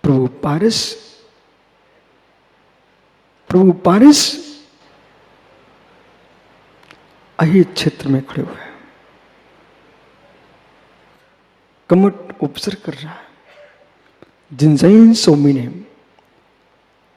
प्रभु पारस अहित क्षेत्र में खड़े हुए हैं, कमट उपसर्ग कर रहा है। जिनसैन सोमिने,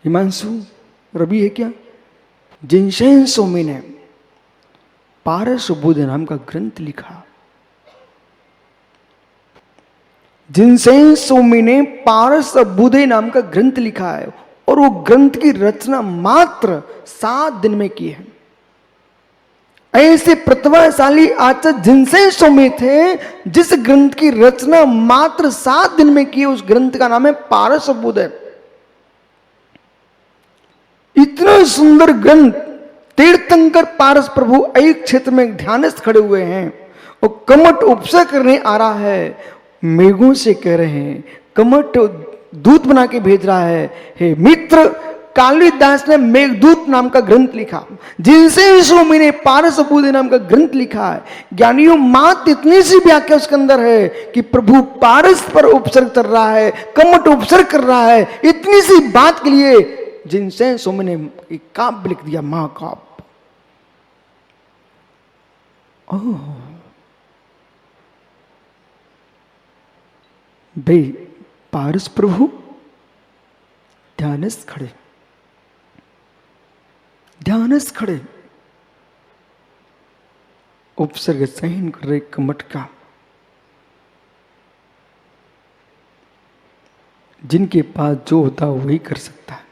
हिमांशु रवि है क्या? जिनसैन सोमिने पारस बुध नाम का ग्रंथ लिखा। जिनसैन सोमी ने पारस बुधे नाम का ग्रंथ लिखा है और वो ग्रंथ की रचना मात्र 7 दिन में की है। ऐसे प्रतिभाशाली आचार्य जिनसैन सोमी थे जिस ग्रंथ की रचना मात्र 7 दिन में की है। उस ग्रंथ का नाम है पारस बुधे। इतना सुंदर ग्रंथ तीर्थंकर पारस प्रभु एक क्षेत्र में ध्यानस्थ खड़े हुए हैं और कमट उपसर्ग करने आ रहा है। मेघों से कह रहे हैं, कमट दूत बना के भेज रहा है, हे मित्र, कालिदास ने मेघदूत नाम का ग्रंथ लिखा, जिनसे स्वामी ने पारस बुधे नाम का ग्रंथ लिखा है। ज्ञानियों मात्र इतनी सी व्याख्या उसके अंदर है कि प्रभु पारस पर उपसर्ग कर रहा है, कमट उपसर्ग कर रहा है। इतनी सी बात के लिए जिनसे स्वामी ने एक काव्य लिख दिया, महाकाव्य। भाई पारस प्रभु ध्यानस्थ खड़े उपसर्ग सहन कर रहे कमट का। जिनके पास जो होता वही कर सकता है,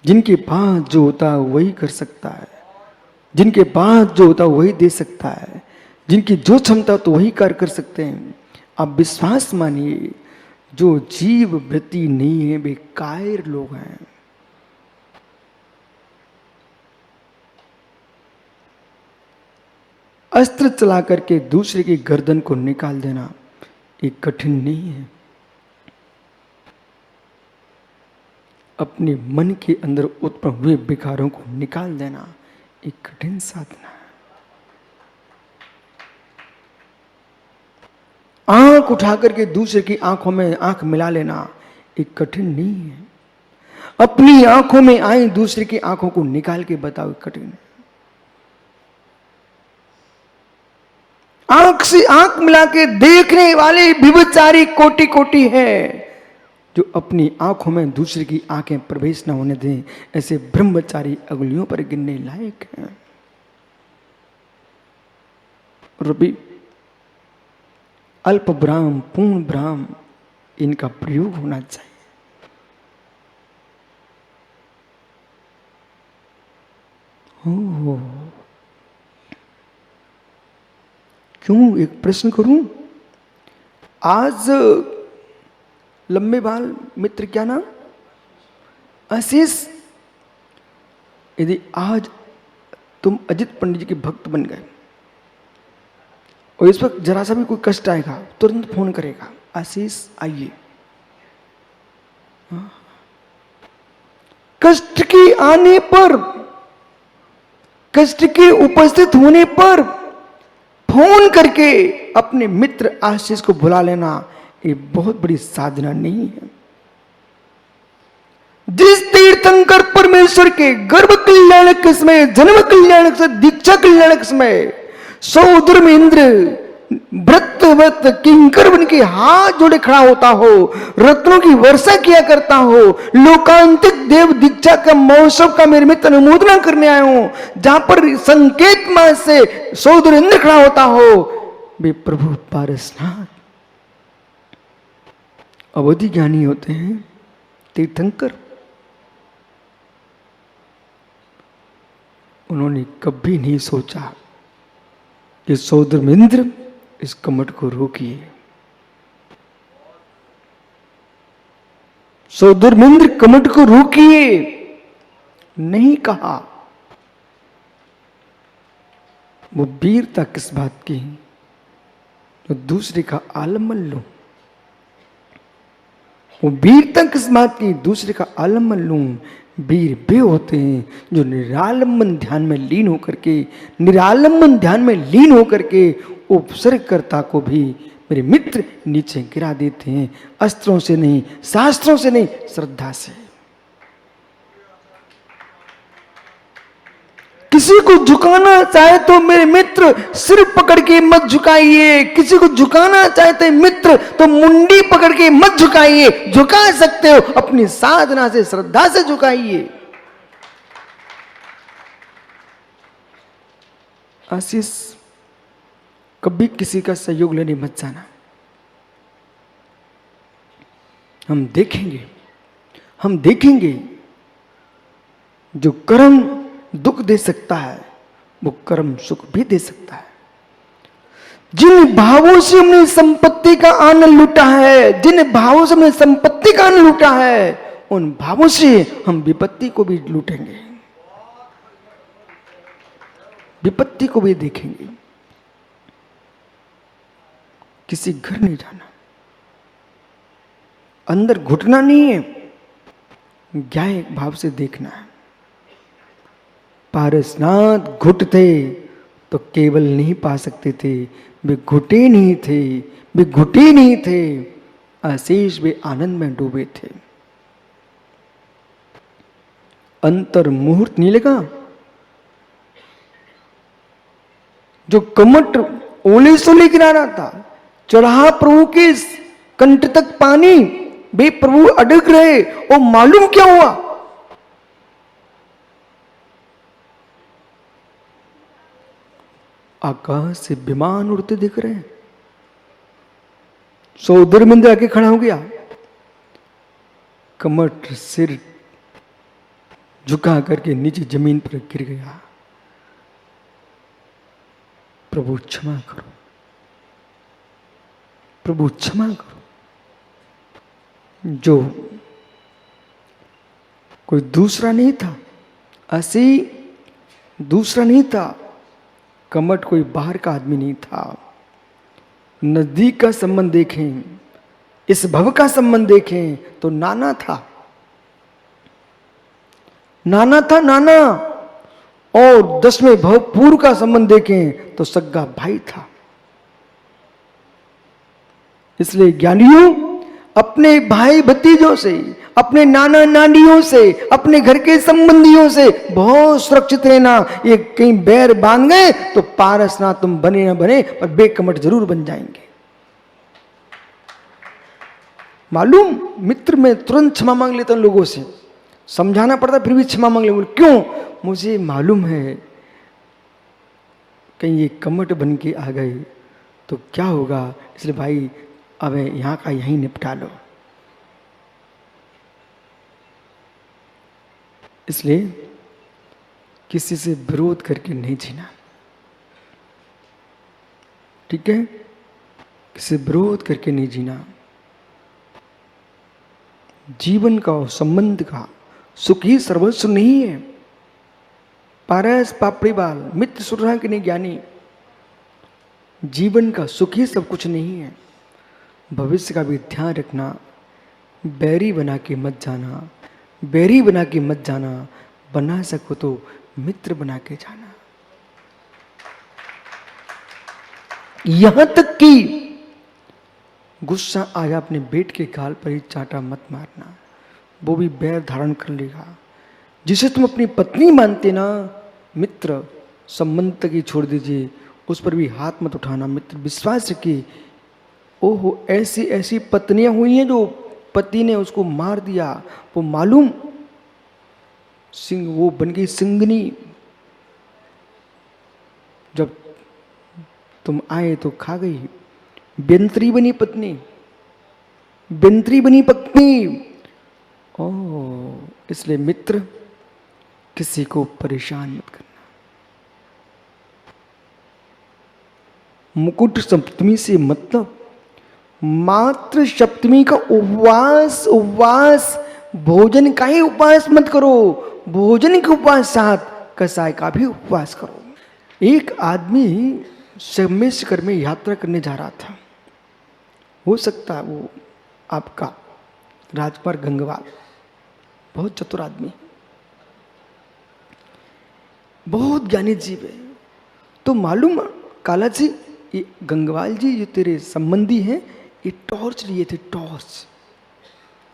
जिनके पास जो होता वही कर सकता है, जिनके पास जो होता वही दे सकता है, जिनकी जो क्षमता तो वही कार्य कर सकते हैं। आप विश्वास मानिए, जो जीव वृत्ति नहीं है वे कायर लोग हैं। अस्त्र चला करके दूसरे की गर्दन को निकाल देना एक कठिन नहीं है। अपने मन के अंदर उत्पन्न हुए विकारों को निकाल देना एक कठिन साधना है। आंख उठा करके दूसरे की आंखों में आंख मिला लेना एक कठिन नहीं है। अपनी आंखों में आई दूसरे की आंखों को निकाल के बताओ कठिन है। आंख से आंख मिला के देखने वाले विभचारी कोटि कोटि है, जो अपनी आंखों में दूसरे की आंखें प्रवेश न होने दें। ऐसे ब्रह्मचारी अगलियों पर गिनने लायक हैं। रवि अल्प ब्राह्म पूर्ण ब्राह्म इनका प्रयोग होना चाहिए। क्यों एक प्रश्न करूं? आज लंबे बाल मित्र, क्या नाम, आशीष, यदि आज तुम अजित पंडित जी के भक्त बन गए और इस वक्त जरा सा भी कोई कष्ट आएगा तुरंत फोन करेगा, आशीष आइए। कष्ट के आने पर, कष्ट के उपस्थित होने पर फोन करके अपने मित्र आशीष को बुला लेना ये बहुत बड़ी साधना नहीं है। जिस तीर्थंकर परमेश्वर के गर्भ कल्याणक के समय, जन्म कल्याणक से दीक्षा कल्याणक समय सौदर में इंद्र व्रत व्रत किंकर बन के हाथ जोड़े खड़ा होता हो, रत्नों की वर्षा किया करता हो, लोकांतिक देव दीक्षा का महोत्सव का मेरे मित्र अनुमोदना करने आए हो, जहां पर संकेत मास से सौदर इंद्र खड़ा होता हो, वे प्रभु पारसनाथ अवधि ज्ञानी होते हैं, तीर्थंकर। उन्होंने कभी नहीं सोचा कि सौदर्मिंद्र इस कमट को रोकिए। सौदर्मिंद्र कमट को रोकिए नहीं कहा। वो वीरता किस बात की, तो दूसरे का आलम्बन लो। वो वीरता किस बात की, दूसरे का आलम्बन लूं। वीर वे होते हैं जो निरालंबन ध्यान में लीन होकर के, निरालंबन ध्यान में लीन होकर के उपसर्गकर्ता को भी मेरे मित्र नीचे गिरा देते हैं, अस्त्रों से नहीं, शास्त्रों से नहीं, श्रद्धा से। किसी को झुकाना चाहे तो मेरे मित्र सिर पकड़ के मत झुकाइए, किसी को झुकाना चाहते मित्र तो मुंडी पकड़ के मत झुकाइए। झुका सकते हो अपनी साधना से, श्रद्धा से झुकाइए। आशीष, कभी किसी का सहयोग लेने मत जाना। हम देखेंगे जो कर्म दुख दे सकता है वो कर्म सुख भी दे सकता है। जिन भावों से हमने संपत्ति का आनंद लूटा है, जिन भावों से हमने संपत्ति का आनंद लूटा है, उन भावों से हम विपत्ति को भी लूटेंगे, विपत्ति को भी देखेंगे। किसी घर नहीं जाना, अंदर घुटना नहीं है, ज्ञाय भाव से देखना है। पारसनाथ घुटते तो केवल नहीं पा सकते थे, वे घुटे नहीं थे, अशेष वे आनंद में डूबे थे। अंतर मुहूर्त नहीं लगा। जो कमट ओले सोले गिरा रहा था, चढ़ा प्रभु के कंठ तक पानी, वे प्रभु अड़क रहे, और मालूम क्या हुआ? आकाश से विमान उड़ते दिख रहे हैं। सौदर मंदिर आके खड़ा हो गया, कमट सिर झुका करके नीचे जमीन पर गिर गया। प्रभु क्षमा करो, प्रभु क्षमा करो। जो कोई दूसरा नहीं था, ऐसे दूसरा नहीं था, कमट कोई बाहर का आदमी नहीं था। नजदीक का संबंध देखें, इस भव का संबंध देखें तो नाना था, नाना। और 10वें भव पूर्व का संबंध देखें तो सग्गा भाई था। इसलिए ज्ञानियों, अपने भाई भतीजों से, अपने नाना नानियों से, अपने घर के संबंधियों से बहुत सुरक्षित रहना। ये कहीं बैर बांध गए तो पारसनाथ तुम बने ना बने, पर बेकमट जरूर बन जाएंगे। मालूम, मित्र में तुरंत क्षमा मांग लेता हूं लोगों से, समझाना पड़ता फिर भी क्षमा मांग ले। क्यों? मुझे मालूम है कहीं ये कमट बन के आ गए तो क्या होगा, इसलिए भाई अब यहां का यहीं निपटा लो। इसलिए किसी से विरोध करके नहीं जीना, ठीक है? किसी से विरोध करके नहीं जीना। जीवन का और संबंध का सुख ही सर्वस्व नहीं है। पारस पापड़ी बाल, मित्र सुरहा के नहीं ज्ञानी। जीवन का सुख ही सब कुछ नहीं है। भविष्य का भी ध्यान रखना। बैरी बना के मत जाना, बैरी बना के मत जाना, बना सको तो मित्र बना के जाना। यहां तक कि गुस्सा आया अपने बेट के गाल पर ही चाटा मत मारना, वो भी बैर धारण कर लेगा। जिसे तुम अपनी पत्नी मानते ना, मित्र संबंध तक ही छोड़ दीजिए, उस पर भी हाथ मत उठाना। मित्र विश्वास रखिए। ओहो, ऐसी ऐसी पत्नियां हुई हैं जो पति ने उसको मार दिया, वो मालूम सिंह, वो बन गई सिंगनी। जब तुम आए तो खा गई। बेंतरी बनी पत्नी, बेंतरी बनी पत्नी। ओह, इसलिए मित्र किसी को परेशान मत करना। मुकुट सप्तमी से मतलब मात्र सप्तमी का उपवास, उपवास भोजन का ही उपवास मत करो, भोजन के उपवास साथ कसाय का भी उपवास करो। एक आदमी सम्मेशकर में यात्रा करने जा रहा था। हो सकता है वो आपका राजकुमार गंगवार, बहुत चतुर आदमी, बहुत ज्ञानी जीव है। तो मालूम काला जी ये गंगवाल जी जो तेरे संबंधी हैं, ये टॉर्च लिए थे, टॉर्च,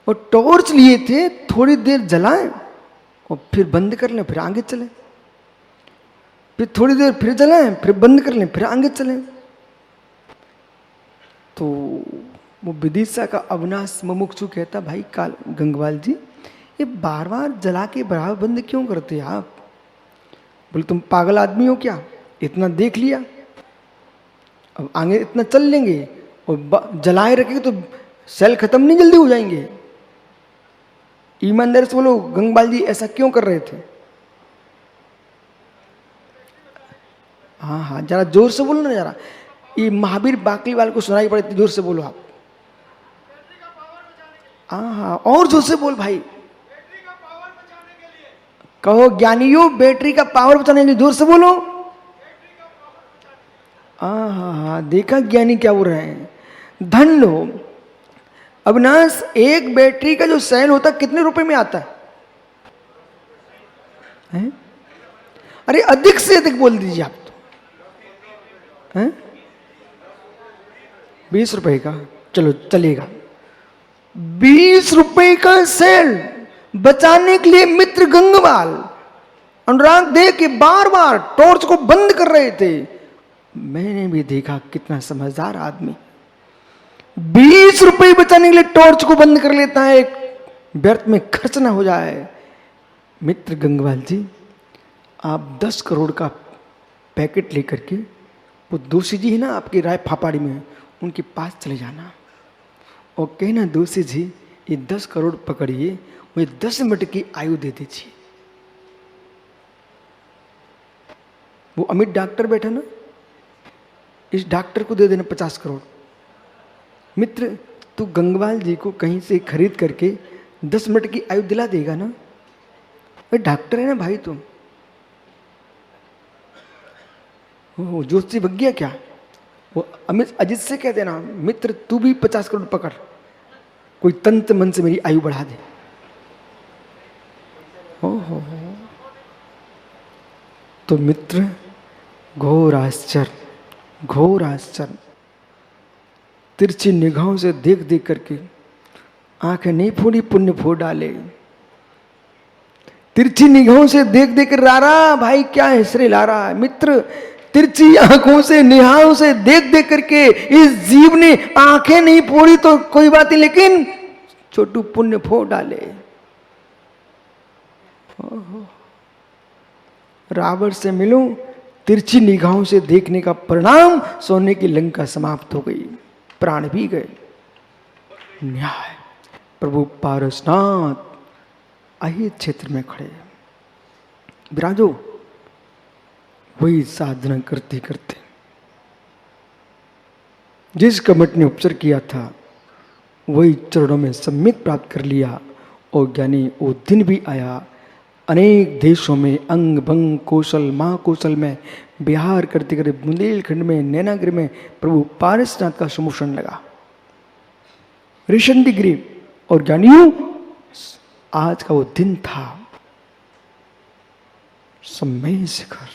और टॉर्च लिए थे, थोड़ी देर जलाएं और फिर बंद कर लें, फिर आगे चलें, फिर थोड़ी देर फिर जलाएं, फिर बंद कर लें, फिर आगे चलें। तो वो विदिशा का अविनाश मुमुक्षु कहता, भाई काल गंगवाल जी, ये बार बार जला के बराबर बंद क्यों करते आप? बोले तुम पागल आदमी हो क्या, इतना देख लिया, अब आगे इतना चल लेंगे और जलाए रखेंगे तो सेल खत्म नहीं जल्दी हो जाएंगे? ईमानदारी से बोलो गंगवाल जी ऐसा क्यों कर रहे थे? हाँ हाँ, जरा जोर से बोलो ना, जरा ये महावीर बाकलीवाल को सुनाई पड़े, जोर से बोलो आप। हाँ हाँ, और जोर से बोल भाई, कहो ज्ञानियों बैटरी का पावर बचाने के लिए, जोर से बोलो। हाँ हाँ हाँ, देखा ज्ञानी क्या बोल रहे हैं, धन हो। अविनाश, एक बैटरी का जो सेल होता है कितने रुपए में आता है? अरे अधिक से अधिक बोल दीजिए आप तो, हैं? 20 रुपए का, चलो चलेगा। 20 रुपए का सेल बचाने के लिए मित्र गंगवाल अनुराग दे के बार बार टॉर्च को बंद कर रहे थे। मैंने भी देखा कितना समझदार आदमी 20 रुपए बचाने के लिए टॉर्च को बंद कर लेता है, व्यर्थ में खर्च ना हो जाए। मित्र गंगवाल जी, आप 10 करोड़ का पैकेट लेकर के वो दोषी जी है ना आपकी राय फापाड़ी में, उनके पास चले जाना और कहना, दोषी जी ये 10 करोड़ पकड़िए, मुझे 10 मिनट की आयु दे दीजिए। वो अमित डॉक्टर बैठा ना, इस डॉक्टर को दे देना 50 करोड़। मित्र, तू गंगवाल जी को कहीं से खरीद करके 10 मिनट की आयु दिला देगा ना? अरे डॉक्टर है ना भाई तुम। वो जोशी भग गया क्या? वो अमित अजित से कह देना, मित्र तू भी 50 करोड़ पकड़, कोई तंत्र मन से मेरी आयु बढ़ा दे। ओहो, तो मित्र घोर आश्चर्य, घोर आश्चर्य। तिरछी निगाहों से देख देख करके आंखें नहीं फोड़ी, पुण्य फोड़ डाले। तिरछी निगाहों से देख देख कर रारा भाई क्या हंसरे ला रहा है। मित्र, तिरछी आंखों से निगाहों से देख देख करके इस जीव ने आंखें नहीं फोड़ी तो कोई बात नहीं, लेकिन छोटू पुण्य फोड़ डाले। रावण से मिलूं, तिरछी निगाहों से देखने का परिणाम सोने की लंका समाप्त हो गई, प्राण भी गए। न्याय प्रभु पारसनाथ अहित क्षेत्र में खड़े विराजो। वही साधना करते करते जिस कमट ने उपचार किया था वही चरणों में सम्यक प्राप्त कर लिया। और ज्ञानी वो दिन भी आया, अनेक देशों में अंग भंग कौशल महाकौशल में बिहार करते करते बुंदेलखंड में नैनागिरी में प्रभु पारसनाथ का समूषण लगा, ऋषिगिरी। और ज्ञानियों, आज का वो दिन था, समय शिखर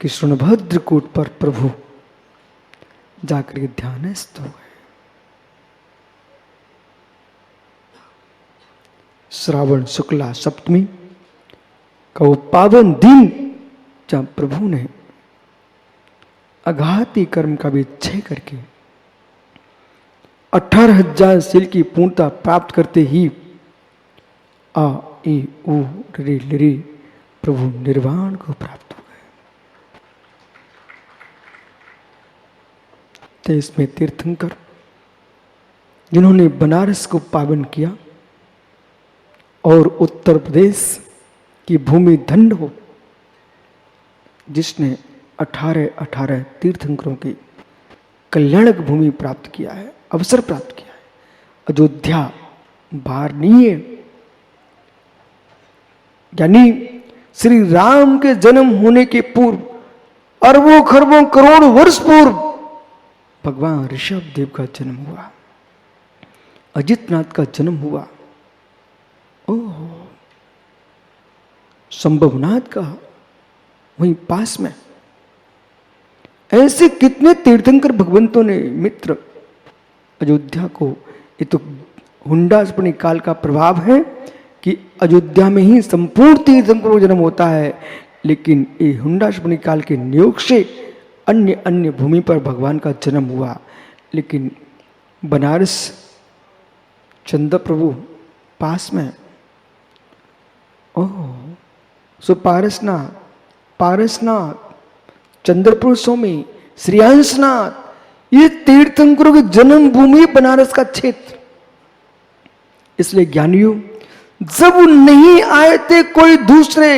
कि सोनभद्र कोट पर प्रभु जाकर के ध्यानस्थ हो गए। श्रावण शुक्ला सप्तमी का वो पावन दिन जहां प्रभु ने अघाती कर्म का भी क्षय करके 18,000 शील की पूर्णता प्राप्त करते ही आ ई उ रे रे प्रभु निर्वाण को प्राप्त हो गए। तो इसमें तीर्थंकर जिन्होंने बनारस को पावन किया और उत्तर प्रदेश की भूमि धन्य हो, जिसने 18 तीर्थंकरों की कल्याणक भूमि प्राप्त किया है, अवसर प्राप्त किया है। अयोध्या वारणीय यानी श्री राम के जन्म होने के पूर्व अरबों खरबों करोड़ों वर्ष पूर्व भगवान ऋषभ देव का जन्म हुआ, अजितनाथ का जन्म हुआ, ओह संभवनाथ का वहीं पास में, ऐसे कितने तीर्थंकर भगवंतों ने मित्र अयोध्या को, ये तो हुंडासपनी काल का प्रभाव है कि अयोध्या में ही संपूर्ण तीर्थंकरों को जन्म होता है, लेकिन ये हुंडासपनी काल के नियोग से अन्य अन्य भूमि पर भगवान का जन्म हुआ। लेकिन बनारस चंद्र प्रभु पास में, ओह सो पारसनाथ, चंद्रपुर स्वामी, श्रेयांसनाथ, ये तीर्थंकरों की जन्मभूमि बनारस का क्षेत्र। इसलिए ज्ञानियों, जब नहीं आए थे कोई दूसरे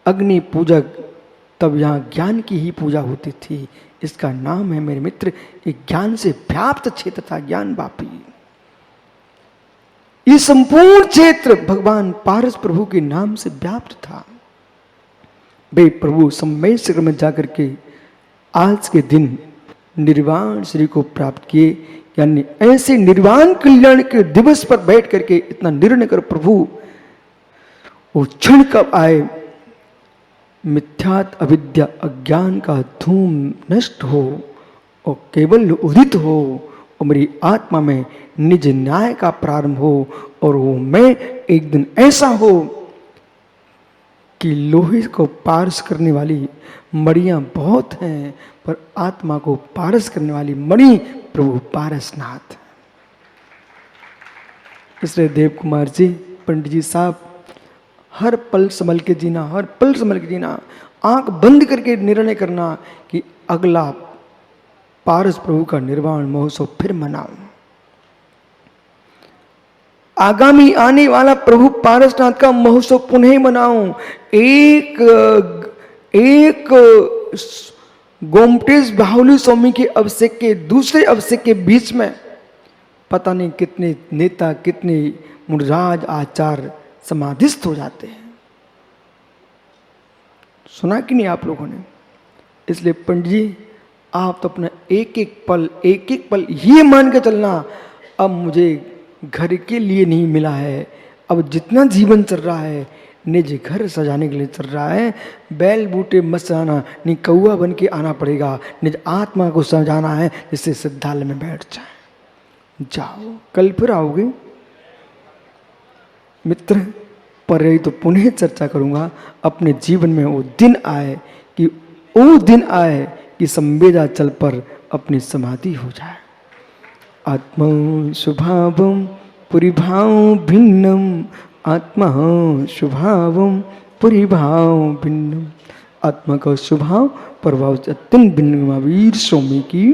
अग्नि पूजक, तब यहां ज्ञान की ही पूजा होती थी। इसका नाम है मेरे मित्र, ये ज्ञान से व्याप्त क्षेत्र था, ज्ञान वापी। ये संपूर्ण क्षेत्र भगवान पारस प्रभु के नाम से व्याप्त था। वे प्रभु सम्मेश्वर में जाकर के आज के दिन निर्वाण श्री को प्राप्त किए। यानी ऐसे निर्वाण कल्याण के दिवस पर बैठ करके इतना निर्णय कर प्रभु वो क्षण कब आए, मिथ्यात अविद्या अज्ञान का धूम नष्ट हो और केवल उदित हो और मेरी आत्मा में निज न्याय का प्रारंभ हो, और वो मैं एक दिन ऐसा हो कि लोहे को पारस करने वाली मणियां बहुत हैं, पर आत्मा को पारस करने वाली मणि प्रभु पारसनाथ। इसलिए देव कुमार जी, पंडित जी साहब, हर पल संभल के जीना, हर पल संभल के जीना, आंख बंद करके निर्णय करना कि अगला पारस प्रभु का निर्वाण महोत्सव फिर मनाऊं। आगामी आने वाला प्रभु पारसनाथ का महोत्सव पुनः मनाऊं। एक गोमटेश बाहुली स्वामी के अभिषेक के दूसरे अभिषेक के बीच में पता नहीं कितने नेता, कितने मुनिराज आचार्य समाधिस्थ हो जाते हैं। सुना कि नहीं आप लोगों ने? इसलिए पंडित जी, आप तो अपना एक एक पल ये मान के चलना, अब मुझे घर के लिए नहीं मिला है, अब जितना जीवन चल रहा है निज घर सजाने के लिए चल रहा है। बैल बूटे मत सजाना, नहीं कौआ बन के आना पड़ेगा, निज आत्मा को सजाना है जिससे सिद्धालय में बैठ जाए। जाओ, कल फिर आओगे मित्र, पर यही तो पुनः चर्चा करूंगा। अपने जीवन में वो दिन आए कि संवेदा चल पर अपनी समाधि हो जाए। आत्मा स्वभावम परिभाव भिन्नम, आत्मा स्वभावम परिभाव भिन्नम। आत्मा का स्वभाव प्रभाव से अत्यंत भिन्न। महावीर स्वामी की